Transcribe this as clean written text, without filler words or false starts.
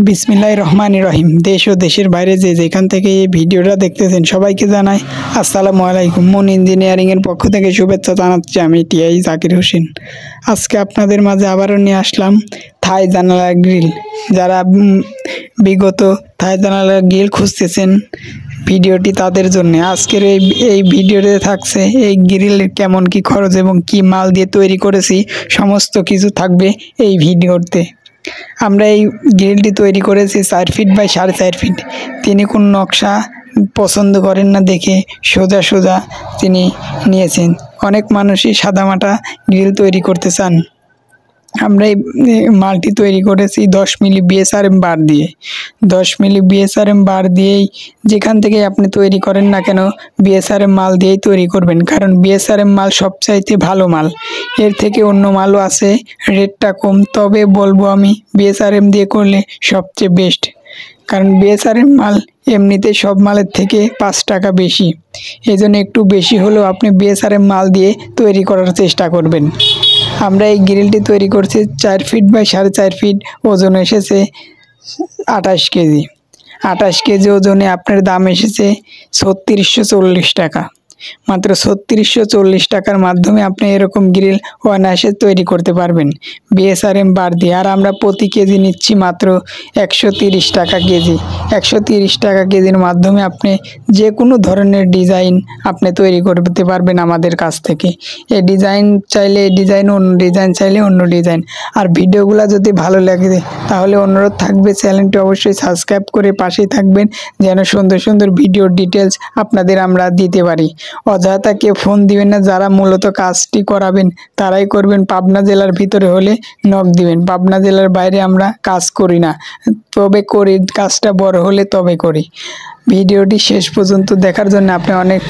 বিসমিল্লাহির রহমানির রহিম। দেশ ও দেশের বাইরে যে যেখান থেকে এই ভিডিওটা দেখতেছেন সবাইকে জানাই আসসালামু আলাইকুম। মুন ইঞ্জিনিয়ারিংয়ের পক্ষ থেকে শুভেচ্ছা জানাচ্ছি আমি টিআই জাকির হোসেন। আজকে আপনাদের মাঝে আবারও নিয়ে আসলাম থাই জানালার গ্রিল। যারা বিগত থাই জানালার গ্রিল খুঁজতেছেন ভিডিওটি তাদের জন্য। আজকের এই ভিডিওতে থাকছে এই গ্রিল কেমন কি খরচ এবং কি মাল দিয়ে তৈরি করেছি সমস্ত কিছু থাকবে এই ভিডিওতে। আমরা এই গ্রিলটি তৈরি করেছি 4 ফিট বাই 4.5 ফিট। তিনি কোন নকশা পছন্দ করেন না দেখে সোজা সোজা তিনি নিয়েছেন। অনেক মানুষই সাদামাটা গ্রিল তৈরি করতে চান। আমরা এই মালটি তৈরি করেছি 10 মিলি বিএসআরএম বার দিয়ে। 10 মিলি বিএসআরএম বার দিয়েই যেখান থেকে আপনি তৈরি করেন না কেন বিএসআরএম মাল দিয়েই তৈরি করবেন, কারণ বিএসআরএম মাল সবচাইতে ভালো মাল। এর থেকে অন্য মালও আছে, রেটটা কম, তবে বলবো আমি বিএসআরএম দিয়ে করলে সবচেয়ে বেস্ট, কারণ বিএসআরএম মাল এমনিতে সব মালের থেকে 5 টাকা বেশি। এই জন্য একটু বেশি হলেও আপনি বিএসআরএম মাল দিয়ে তৈরি করার চেষ্টা করবেন। আমরা এই গ্রিলটি তৈরি করছি 4 ফিট বাই 4.5 ফিট। ওজন এসেছে 28 কেজি। 28 কেজি ওজনে আপনার দাম এসেছে 3640 টাকা। মাত্র 3640 টাকার মাধ্যমে আপনি এরকম গ্রিল অনায়াসে তৈরি করতে পারবেন বিএসআরএম বার দিয়ে। আর আমরা প্রতি কেজি নিচ্ছি মাত্র 130 টাকা কেজি। 130 টাকা কেজির মাধ্যমে আপনি যে কোনো ধরনের ডিজাইন আপনি তৈরি করতে পারবেন আমাদের কাছ থেকে। এই ডিজাইন চাইলে এই ডিজাইন, অন্য ডিজাইন চাইলে অন্য ডিজাইন। আর ভিডিওগুলো যদি ভালো লাগে তাহলে অনুরোধ থাকবে চ্যানেলটি অবশ্যই সাবস্ক্রাইব করে পাশেই থাকবেন, যেন সুন্দর সুন্দর ভিডিওর ডিটেলস আপনাদের আমরা দিতে পারি। অযথা কেউ ফোন দিবেন না, যারা মূলত কাজটি করাবেন তারাই করবেন। পাবনা জেলার ভিতরে হলে নক দিবেন, পাবনা জেলার বাইরে আমরা কাজ করি না, তবে করি কাজটা বড় হলে তবে করি। ভিডিওটি শেষ পর্যন্ত দেখার জন্য আপনি অনেক